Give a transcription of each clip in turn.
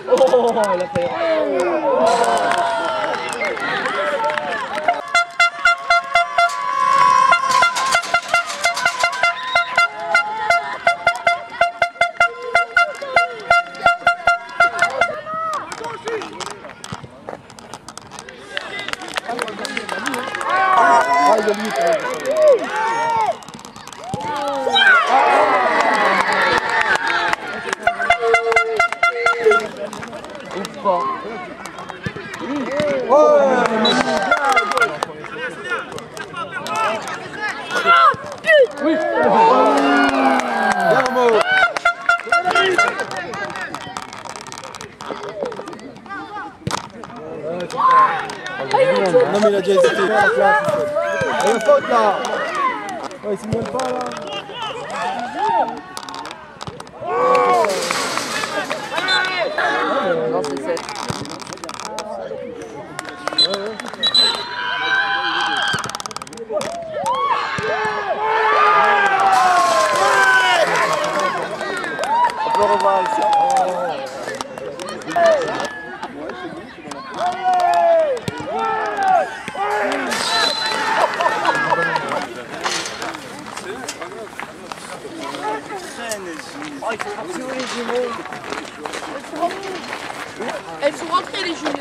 Oh, il a fait. Non mais il a déjà hésité. Il y a une faute là. Ouais, il signale pas là. Non, c'est 7. On peut revoir ici. Elles sont rentrées les juniors.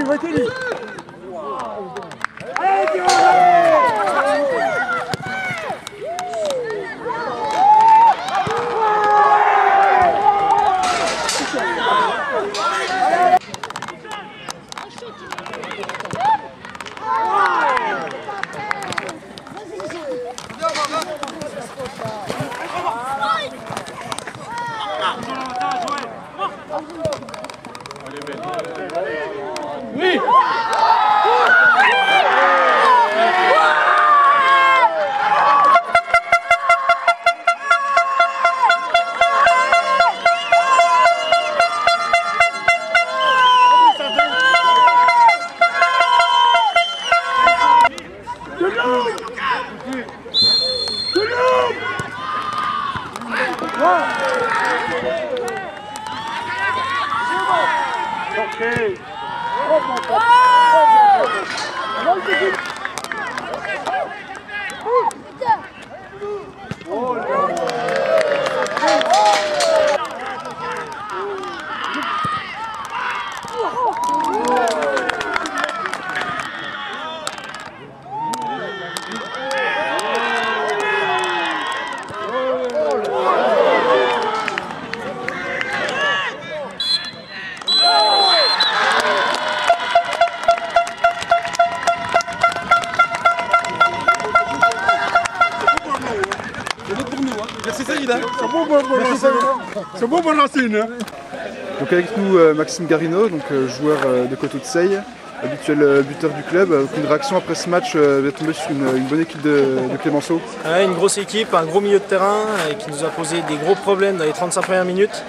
Mettez-lui. Oui. Okay. Merci Saïd, c'est bon pour Racine. Donc avec nous Maxime Garino, donc joueur de Coteau de Seille, habituel buteur du club. Aucune réaction après ce match, vous êtes tombé sur une bonne équipe de Clémenceau. Ouais, une grosse équipe, un gros milieu de terrain qui nous a posé des gros problèmes dans les 35 premières minutes.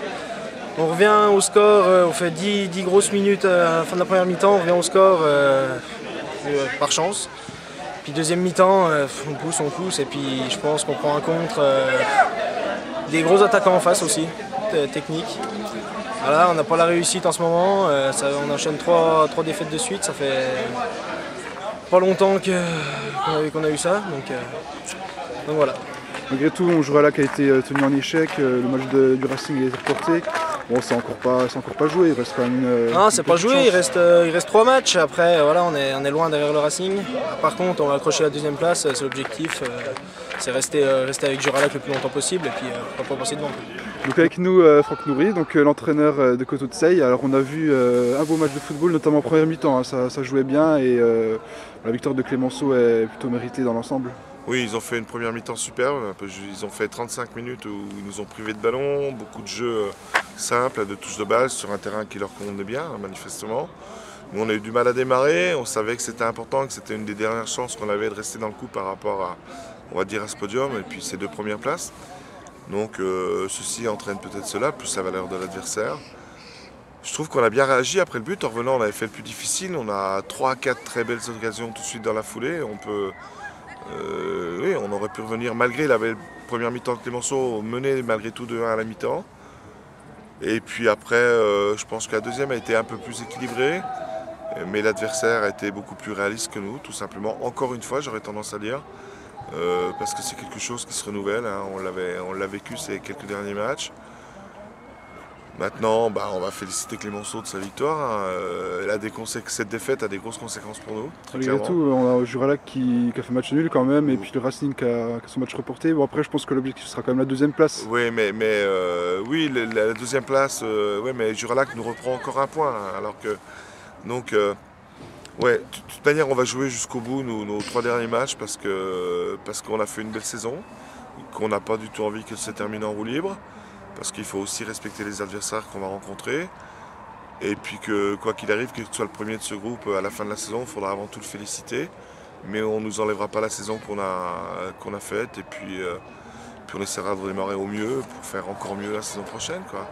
On revient au score, on fait 10 grosses minutes à la fin de la première mi-temps, on revient au score par chance. Puis deuxième mi-temps, on pousse et puis je pense qu'on prend un contre des gros attaquants en face aussi, techniques. Voilà, on n'a pas la réussite en ce moment, on enchaîne 3 défaites de suite, ça fait pas longtemps qu'on a eu ça, donc voilà. Malgré tout, on jouera là qui a été tenu en échec, le match du Racing est reporté. Bon, c'est encore pas joué, il reste quand même une. Non, c'est pas joué, il reste 3 matchs. Après, voilà, on est loin derrière le Racing. Par contre, on va accrocher la deuxième place, c'est l'objectif. C'est rester avec Juralac le plus longtemps possible et puis pas passer devant. Donc avec nous Franck Nourry, donc l'entraîneur de Coteau de Seille. Alors on a vu un beau match de football, notamment en première mi-temps, hein, ça jouait bien et la victoire de Clémenceau est plutôt méritée dans l'ensemble. Oui, ils ont fait une première mi-temps superbe. Ils ont fait 35 minutes où ils nous ont privé de ballon, beaucoup de jeux simples, de touches de balle sur un terrain qui leur convenait bien, manifestement. Nous, on a eu du mal à démarrer, on savait que c'était important, que c'était une des dernières chances qu'on avait de rester dans le coup par rapport on va dire, à ce podium, et puis ces 2 premières places. Donc ceci entraîne peut-être cela, plus la valeur de l'adversaire. Je trouve qu'on a bien réagi après le but. En revenant, on avait fait le plus difficile. On a 3 à 4 très belles occasions tout de suite dans la foulée. Oui, on aurait pu revenir malgré la première mi-temps de Clémenceau, mener malgré tout 2-1 à la mi-temps. Et puis après, je pense que la deuxième a été un peu plus équilibrée. Mais l'adversaire a été beaucoup plus réaliste que nous, tout simplement. Encore une fois, j'aurais tendance à dire. Parce que c'est quelque chose qui se renouvelle. Hein. On l'a vécu ces quelques derniers matchs. Maintenant, on va féliciter Clémenceau de sa victoire. Hein. Cette défaite a des grosses conséquences pour nous. Malgré tout, on a Juralac qui a fait match nul quand même, et puis le Racing qui a son match reporté. Bon, après, je pense que l'objectif sera quand même la 2e place. Oui, oui, la 2e place, ouais, mais Juralac nous reprend encore un point. Hein, alors que, donc, ouais, de toute manière, on va jouer jusqu'au bout nos 3 derniers matchs parce qu'on a fait une belle saison, qu'on n'a pas du tout envie que ça se termine en roue libre. Parce qu'il faut aussi respecter les adversaires qu'on va rencontrer. Et puis que, quoi qu'il arrive, que tu sois le premier de ce groupe à la fin de la saison, il faudra avant tout le féliciter. Mais on ne nous enlèvera pas la saison qu'on a faite. Et puis on essaiera de redémarrer au mieux pour faire encore mieux la saison prochaine, quoi.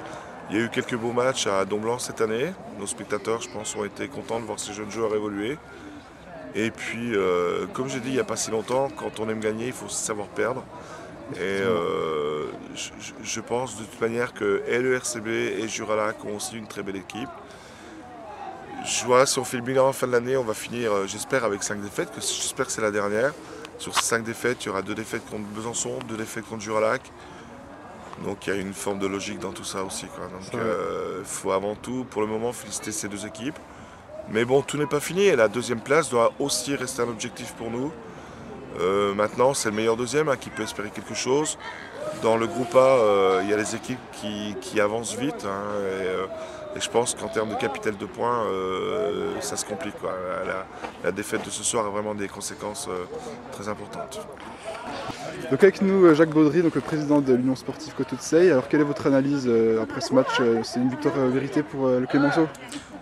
Il y a eu quelques beaux matchs à Domblanc cette année. Nos spectateurs, je pense, ont été contents de voir ces jeunes joueurs évoluer. Et puis, comme j'ai dit il n'y a pas si longtemps, quand on aime gagner, il faut aussi savoir perdre. Et je pense de toute manière que le RCB et Juralac ont aussi une très belle équipe. Je vois, si on fait le bilan à la fin de l'année, on va finir, j'espère, avec 5 défaites. J'espère que c'est la dernière. Sur ces 5 défaites, il y aura 2 défaites contre Besançon, 2 défaites contre Juralac. Donc il y a une forme de logique dans tout ça aussi, quoi. Donc il faut avant tout, pour le moment, féliciter ces 2 équipes. Mais bon, tout n'est pas fini et la 2e place doit aussi rester un objectif pour nous. Maintenant, c'est le meilleur 2e hein, qui peut espérer quelque chose. Dans le groupe A, il y a les équipes qui avancent vite. Hein, et je pense qu'en termes de capital de points, ça se complique, quoi. La défaite de ce soir a vraiment des conséquences très importantes. Donc avec nous, Jacques Baudry, donc le président de l'Union sportive Coteau de Seille. Alors quelle est votre analyse après ce match? C'est une victoire méritée pour le Clémenceau?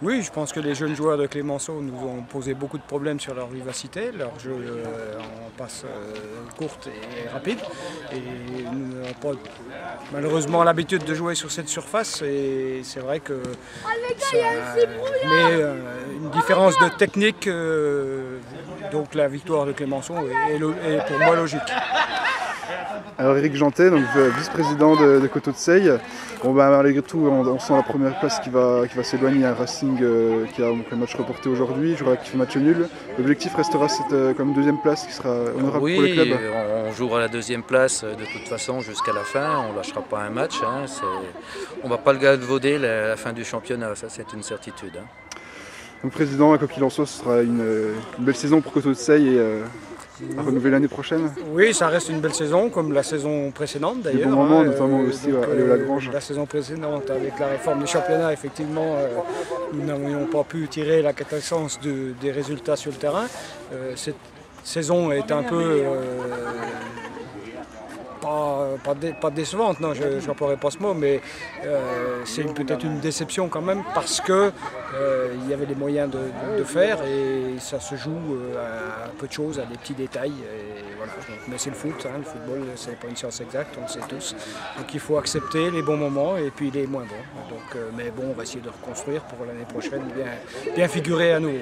Oui, je pense que les jeunes joueurs de Clémenceau nous ont posé beaucoup de problèmes sur leur vivacité, leur jeu en passe courte et rapide. Et nous n'avons pas malheureusement l'habitude de jouer sur cette surface. Et c'est vrai que ça met une différence de technique. Donc la victoire de Clémenceau est pour moi logique. Alors Éric Jantet, donc vice-président de Coteau de Seille. Bon, malgré tout, on sent la première place qui va s'éloigner. Un Racing qui a donc un match reporté aujourd'hui, Juralac qui fait match nul. L'objectif restera cette comme 2e place qui sera honorable pour le club. Oui, on jouera la 2e place de toute façon jusqu'à la fin. On ne lâchera pas un match. Hein. On ne va pas le galvauder la fin du championnat, ça c'est une certitude. Hein. Donc président, quoi qu'il en soit, ce sera une belle saison pour Coteau de Seille et à renouveler l'année prochaine. Oui, ça reste une belle saison, comme la saison précédente d'ailleurs. Des bons moments, notamment aussi à Léo-Lagrange. La saison précédente, avec la réforme du championnat, effectivement, nous n'avions pas pu tirer la quintessence des résultats sur le terrain. Cette saison est un peu pas décevante, non, je n'emploierai pas ce mot, mais c'est peut-être une déception quand même parce que il y avait les moyens de faire et ça se joue à peu de choses, à des petits détails. Et voilà. Mais c'est le foot, hein, le football, c'est pas une science exacte, on le sait tous. Donc il faut accepter les bons moments et puis les moins bons. Donc, mais bon, on va essayer de reconstruire pour l'année prochaine, bien figurer à nouveau.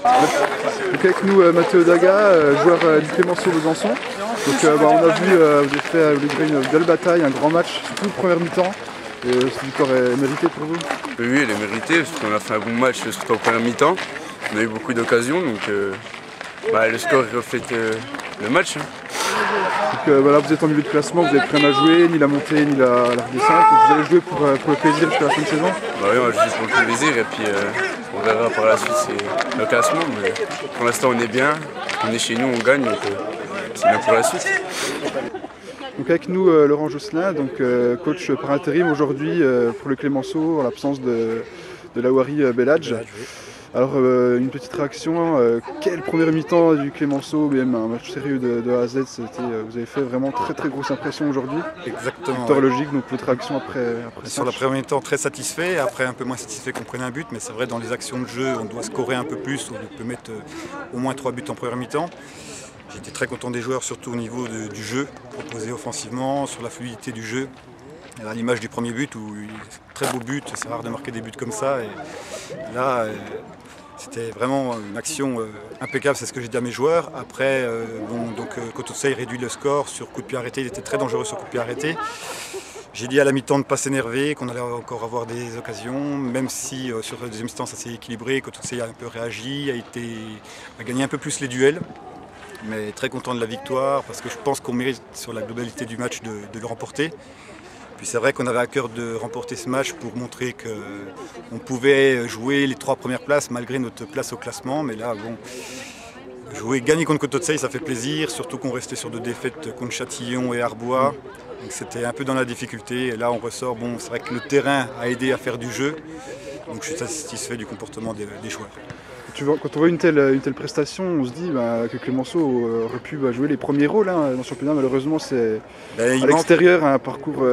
Donc avec nous Mathieu Daga, joueur du Clémenceau Besançon. Donc on a vu, vous avez fait une belle bataille, un grand match, surtout la première mi-temps. Cette victoire est méritée pour vous? Oui, elle est méritée, parce qu'on a fait un bon match, surtout en première mi-temps. On a eu beaucoup d'occasions, donc le score reflète le match. Hein. Donc voilà, vous êtes en milieu de classement, vous n'avez plus rien à jouer, ni la montée, ni la redescente. Donc, vous allez jouer pour le plaisir jusqu'à la fin de saison? Oui, on va jouer pour le plaisir, et puis on verra par la suite le classement. Mais pour l'instant, on est bien, on est chez nous, on gagne, donc c'est bien pour la suite. Donc avec nous Laurent Josselin, donc coach par intérim aujourd'hui pour le Clémenceau en l'absence de Lawari Belhadj. Alors une petite réaction, quelle première mi-temps du Clémenceau, même un match sérieux de A à Z, vous avez fait vraiment très grosse impression aujourd'hui. Exactement. Victoire logique, donc votre réaction après sur la première mi-temps très satisfait, après un peu moins satisfait qu'on prenne un but, mais c'est vrai dans les actions de jeu on doit scorer un peu plus, on peut mettre au moins 3 buts en première mi-temps. J'étais très content des joueurs, surtout au niveau du jeu proposé offensivement, sur la fluidité du jeu. À l'image du premier but, où très beau but, c'est rare de marquer des buts comme ça. Et là, c'était vraiment une action impeccable, c'est ce que j'ai dit à mes joueurs. Après, Kototsay réduit le score sur coup de pied arrêté, il était très dangereux sur coup de pied arrêté. J'ai dit à la mi-temps de ne pas s'énerver, qu'on allait encore avoir des occasions, même si sur la deuxième mi-temps ça s'est équilibré, Kototsay a un peu réagi, a gagné un peu plus les duels. Mais très content de la victoire, parce que je pense qu'on mérite sur la globalité du match de le remporter. Puis c'est vrai qu'on avait à cœur de remporter ce match pour montrer qu'on pouvait jouer les 3 premières places malgré notre place au classement. Mais là, bon, gagner contre Kototsay, ça fait plaisir, surtout qu'on restait sur 2 défaites contre Châtillon et Arbois. Donc c'était un peu dans la difficulté. Et là, on ressort. Bon, c'est vrai que le terrain a aidé à faire du jeu. Donc je suis satisfait du comportement des joueurs. Quand on voit une telle prestation, on se dit que Clémenceau aurait pu jouer les premiers rôles dans le championnat. Malheureusement, c'est à l'extérieur un parcours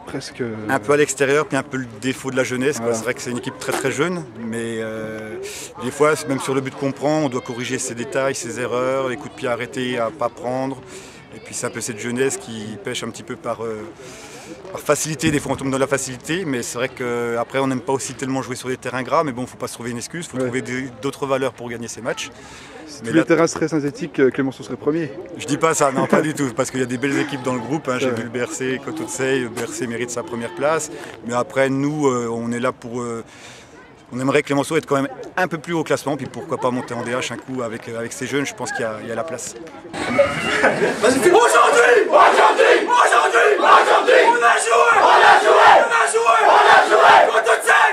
presque... Un peu à l'extérieur, puis un peu le défaut de la jeunesse. Voilà. C'est vrai que c'est une équipe très très jeune, mais des fois, même sur le but qu'on prend, on doit corriger ses détails, ses erreurs, les coups de pied arrêtés à ne pas prendre. Et puis c'est un peu cette jeunesse qui pêche un petit peu par facilité, des fois on tombe dans la facilité, mais c'est vrai qu'après on n'aime pas aussi tellement jouer sur des terrains gras, mais bon, il ne faut pas se trouver une excuse, il faut trouver d'autres valeurs pour gagner ces matchs. Si tous les terrains seraient synthétiques, Clémenceau serait premier. Je dis pas ça, non, pas du tout, parce qu'il y a des belles équipes dans le groupe, j'ai vu le BRC, Kototsay, le BRC mérite sa première place, mais après nous, on est là pour... on aimerait Clémenceau être quand même un peu plus haut au classement, puis pourquoi pas monter en DH un coup avec ces jeunes, je pense qu'il y a la place. Aujourd'hui, on a joué, Kototsay,